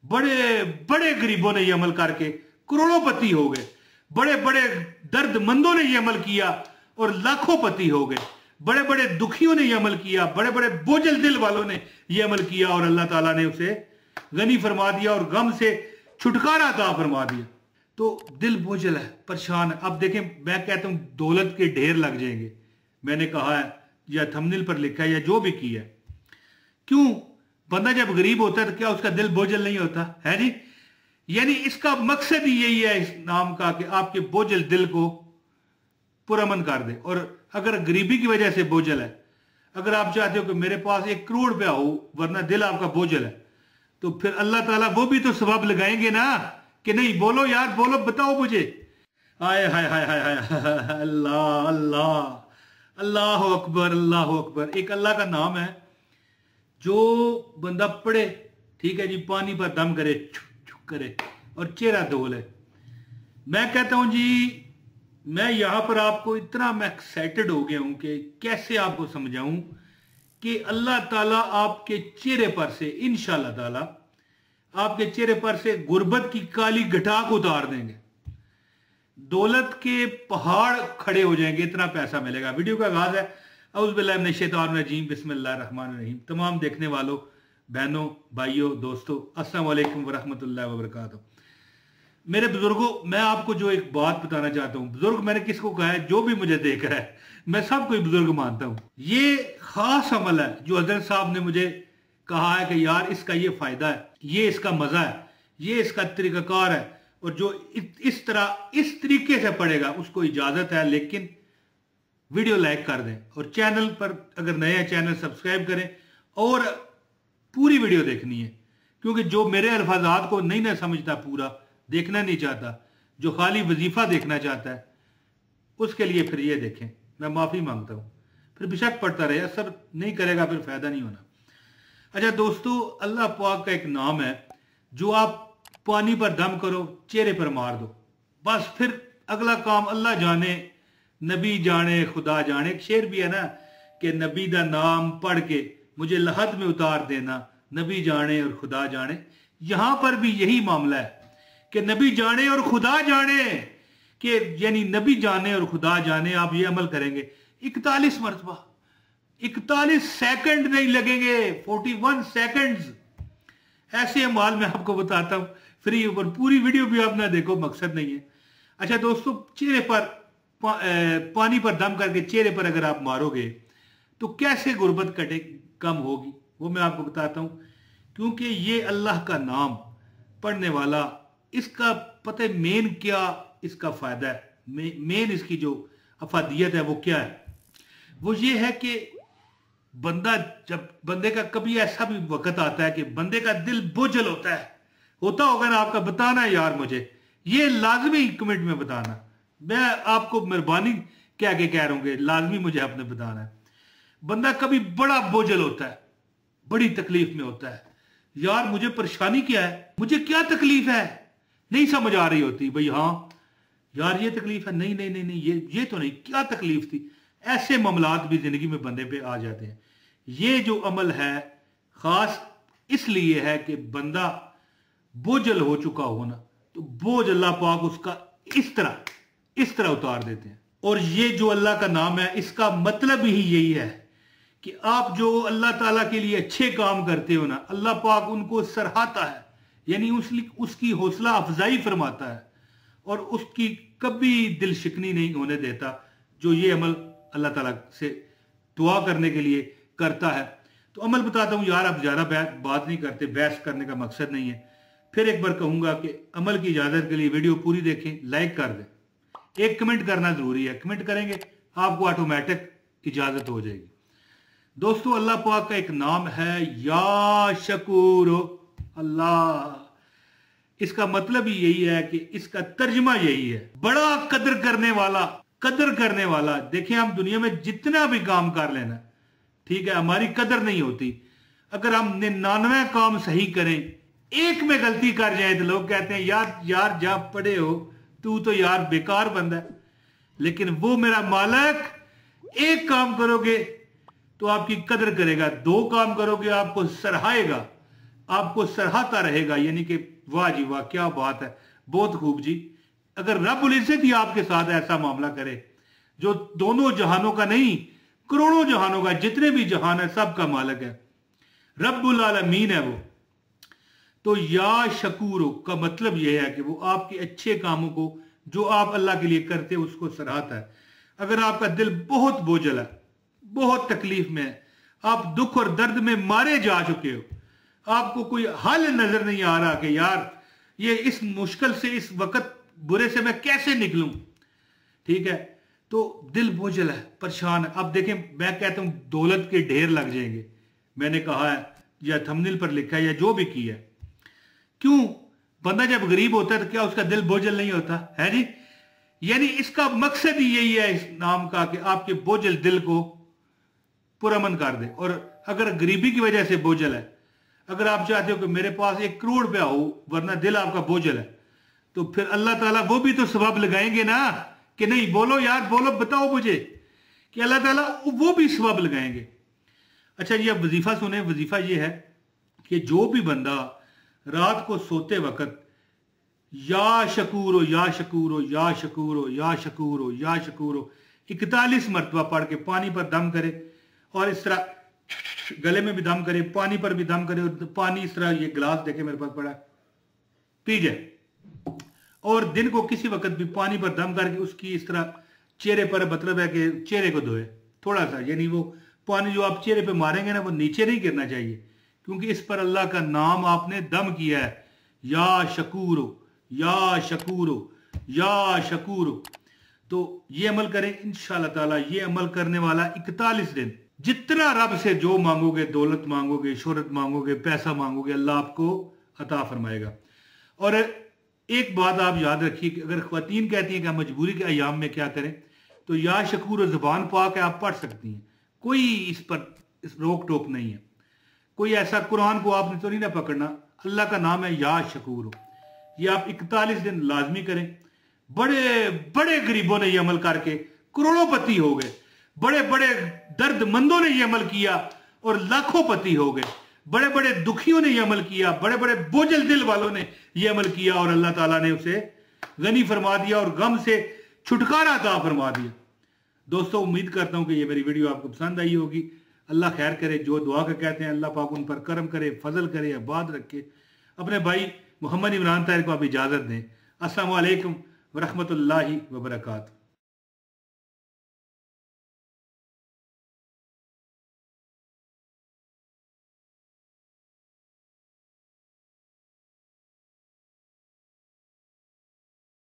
बड़े बड़े गरीबों ने ये अमल करके करोड़ोंपति हो गए, बड़े बड़े दर्दमंदों ने ये अमल किया और लाखों पति हो गए, बड़े बड़े दुखियों ने ये अमल किया, बड़े बड़े बोझल दिल वालों ने ये अमल किया और अल्लाह ताला ने उसे गनी फरमा दिया और गम से छुटकारा अता फरमा दिया। तो दिल बोझल है, परेशान है। अब देखें, मैं कहता हूं दौलत के ढेर लग जाएंगे, मैंने कहा है या थंबनेल पर लिखा है या जो भी किया है। क्यों? बंदा जब गरीब होता है तो क्या उसका दिल बोझल नहीं होता है जी? यानी इसका मकसद ही यही है इस नाम का कि आपके बोझल दिल को पुरअमन कर दे। और अगर गरीबी की वजह से बोझल है, अगर आप चाहते हो कि मेरे पास 1 करोड़ रुपया हो वरना दिल आपका बोझल है, तो फिर अल्लाह ताला वो भी तो सबब लगाएंगे ना कि नहीं। बोलो यार, बोलो, बताओ मुझे। हाय हाय हाय हाय हाय, अल्लाह अल्लाह, अल्लाह अकबर, अल्लाह अकबर। एक अल्लाह का नाम है जो बंदा पढ़े, ठीक है जी, पानी पर दम करे, छुक छुक करे और चेहरा धो ले। मैं कहता हूं जी, मैं यहां पर आपको इतना मैं एक्साइटेड हो गया हूं कि कैसे आपको समझाऊं कि अल्लाह ताला आपके चेहरे पर से इंशाअल्लाह ताला आपके चेहरे पर से गुर्बत की काली घटाक उतार देंगे, दौलत के पहाड़ खड़े हो जाएंगे, इतना पैसा मिलेगा। वीडियो का आगाज है औज़ु बिल्लाहि मिनश शैतानिर रजीम, बिस्मिल्लाहिर रहमानिर रहीम। तमाम देखने वालों, बहनों, भाइयों, दोस्तों, अस्सलाम वालेकुम वरहमतुल्लाहि वबरकातुहू। मेरे बुजुर्गों, मैं आपको जो एक बात बताना चाहता हूं, बुजुर्ग मैंने किसको कहा है? जो भी मुझे देख रहा है, मैं सबको बुजुर्ग मानता हूं। ये खास अमल है जो हजरत साहब ने मुझे कहा है कि यार इसका ये फायदा है, ये इसका मजा है, ये इसका तरीकाकार है, और जो इस तरह इस तरीके से पढ़ेगा उसको इजाजत है। लेकिन वीडियो लाइक कर दें और चैनल पर अगर नया चैनल सब्सक्राइब करें और पूरी वीडियो देखनी है, क्योंकि जो मेरे अल्फाजात को नहीं ना समझता, पूरा देखना नहीं चाहता, जो खाली वजीफा देखना चाहता है, उसके लिए फिर ये देखें। मैं माफी मांगता हूं, फिर बेशक पढ़ता रहे, असर नहीं करेगा, फिर फायदा नहीं होना। अच्छा दोस्तों, अल्लाह पाक का एक नाम है जो आप पानी पर दम करो, चेहरे पर मार दो, बस फिर अगला काम अल्लाह जाने, नबी जाने, खुदा जाने। एक शेर भी है ना कि नबी दा नाम पढ़ के मुझे लहद में उतार देना, नबी जाने और खुदा जाने। यहां पर भी यही मामला है कि नबी जाने और खुदा जाने, कि यानी नबी जाने और खुदा जाने। आप ये अमल करेंगे 41 मरतबा, 41 सेकंड नहीं लगेंगे, 41 सेकंड्स। ऐसे अमाल मैं आपको बताता हूं फ्री, ऊपर पूरी वीडियो भी आप ना देखो, मकसद नहीं है। अच्छा दोस्तों, चेहरे पर पानी पर दम करके चेहरे पर अगर आप मारोगे तो कैसे गुर्बत कटे कम होगी, वो मैं आपको बताता हूं। क्योंकि ये अल्लाह का नाम पढ़ने वाला, इसका पता है मेन क्या इसका फायदा है, मेन इसकी जो अफादियत है वो क्या है? वो ये है कि बंदा, जब बंदे का कभी ऐसा भी वक्त आता है कि बंदे का दिल बोझल होता होगा ना आपका, बताना यार मुझे, ये लाजमी कमेंट में बताना। मैं आपको मेहरबानी कह रहा हूं कि लाजमी मुझे आपने बताना है। बंदा कभी बड़ा बोझल होता है, बड़ी तकलीफ में होता है, यार मुझे परेशानी क्या है, मुझे क्या तकलीफ है, नहीं समझ आ रही होती। भाई हाँ यार ये तकलीफ है, नहीं नहीं नहीं नहीं, ये तो नहीं, क्या तकलीफ थी। ऐसे मामलात भी जिंदगी में बंदे पे आ जाते हैं। ये जो अमल है खास इसलिए है कि बंदा बोझल हो चुका हो ना, तो बोझ अल्लाह पाक उसका इस तरह उतार देते हैं। और ये जो अल्लाह का नाम है, इसका मतलब ही यही है कि आप जो अल्लाह ताला के लिए अच्छे काम करते हो ना, अल्लाह पाक उनको सराहता है, यानी उसकी हौसला अफजाई फरमाता है और उसकी कभी दिल शिकनी नहीं होने देता जो ये अमल अल्लाह ताला से दुआ करने के लिए करता है। तो अमल बताता हूं यार, अब ज्यादा बात नहीं करते, बहस करने का मकसद नहीं है। फिर एक बार कहूंगा कि अमल की इजाजत के लिए वीडियो पूरी देखें, लाइक कर दें, एक कमेंट करना जरूरी है, कमेंट करेंगे आपको ऑटोमेटिक इजाजत हो जाएगी। दोस्तों, अल्लाह पाक का एक नाम है या शकूर अल्लाह। इसका मतलब ही यही है कि इसका तर्जमा यही है, बड़ा कदर करने वाला। देखिए, हम दुनिया में जितना भी काम कर लेना, ठीक है, हमारी कदर नहीं होती। अगर हम 99 काम सही करें, एक में गलती कर जाए तो लोग कहते हैं यार जा पढ़े हो, तू तो यार बेकार बंदा है। लेकिन वो मेरा मालिक, एक काम करोगे तो आपकी कदर करेगा, 2 काम करोगे आपको सराहेगा, आपको सराहता रहेगा, यानी कि वाह जी वाह क्या बात है, बहुत खूब जी। अगर रब्बुल इज्जत ही आपके साथ ऐसा मामला करे जो दोनों जहानों का नहीं करोड़ों जहानों का, जितने भी जहान है सब का मालिक है, रब्बुल आलमीन है वो, तो या शकूर का मतलब यह है कि वो आपके अच्छे कामों को जो आप अल्लाह के लिए करते हो उसको सराहता है। अगर आपका दिल बहुत बोझल है, बहुत तकलीफ में है, आप दुख और दर्द में मारे जा चुके हो, आपको कोई हल नजर नहीं आ रहा कि यार ये इस मुश्किल से, इस वक्त बुरे से मैं कैसे निकलूं, ठीक है, तो दिल बोझल है, परेशान है। अब देखें, मैं कहता हूं दौलत के ढेर लग जाएंगे, मैंने कहा है या थंबनेल पर लिखा है या जो भी किया है। क्यों? बंदा जब गरीब होता है तो क्या उसका दिल बोझल नहीं होता है जी? यानी इसका मकसद ही यही है इस नाम का कि आपके बोझल दिल को पुरअमन कर दे। और अगर गरीबी की वजह से बोझल है, अगर आप चाहते हो कि मेरे पास 1 करोड़ रुपया हो वरना दिल आपका बोझल है, तो फिर अल्लाह ताला वो भी तो सबब लगाएंगे ना कि नहीं? बोलो यार, बोलो, बताओ मुझे कि अल्लाह ताला वो भी सबब लगाएंगे। अच्छा जी, अब वजीफा सुने। वजीफा ये है कि जो भी बंदा रात को सोते वक्त या शकूरो या शकूरो या शकूरो या शकूरो या शकूरो 41 मरतबा पढ़ के पानी पर दम करे, और इस तरह गले में भी दम करे, पानी पर भी दम करे, और पानी इस तरह, ये गिलास देखे मेरे पास पड़ा, पी जाए। और दिन को किसी वक्त भी पानी पर दम करके उसकी इस तरह चेहरे पर, मतलब है कि चेहरे को धोए थोड़ा सा, यानी वो पानी जो आप चेहरे पे मारेंगे ना वो नीचे नहीं गिरना चाहिए, क्योंकि इस पर अल्लाह का नाम आपने दम किया है, या शकूरो या शकूरो या शकूरो। तो ये अमल करें इंशाअल्लाह ताला। ये अमल करने वाला 41 दिन जितना रब से जो मांगोगे, दौलत मांगोगे, शोहरत मांगोगे, पैसा मांगोगे, अल्लाह आपको अता फरमाएगा। और एक बात आप याद रखिए कि अगर ख्वातीन कहती हैं कि हम मजबूरी के अयाम में क्या करें, तो या शकूर ज़ुबान पाक है, आप पढ़ सकती हैं, कोई इस पर रोक टोक नहीं है। कोई ऐसा कुरान को आपने तो नहीं ना पकड़ना, अल्लाह का नाम है या शकूर। ये आप 41 दिन लाजमी करें। बड़े बड़े गरीबों ने ये अमल करके करोड़ोंपति हो गए, बड़े बड़े दर्दमंदों ने ये अमल किया और लाखों पति हो गए, बड़े बड़े दुखियों ने ये अमल किया, बड़े बड़े बोझल दिल वालों ने ये अमल किया, और अल्लाह ताला ने उसे गनी फरमा दिया और गम से छुटकारा अता फरमा दिया। दोस्तों, उम्मीद करता हूं कि ये मेरी वीडियो आपको पसंद आई होगी। अल्लाह खैर करे, जो दुआ का कहते हैं अल्लाह पाक उन पर करम करे, फजल करे, आबाद रखे। अपने भाई मोहम्मद इमरान ताहिर को आप इजाजत दें। अस्सलामु अलैकुम वरहमतुल्लाहि वबरकातुहू।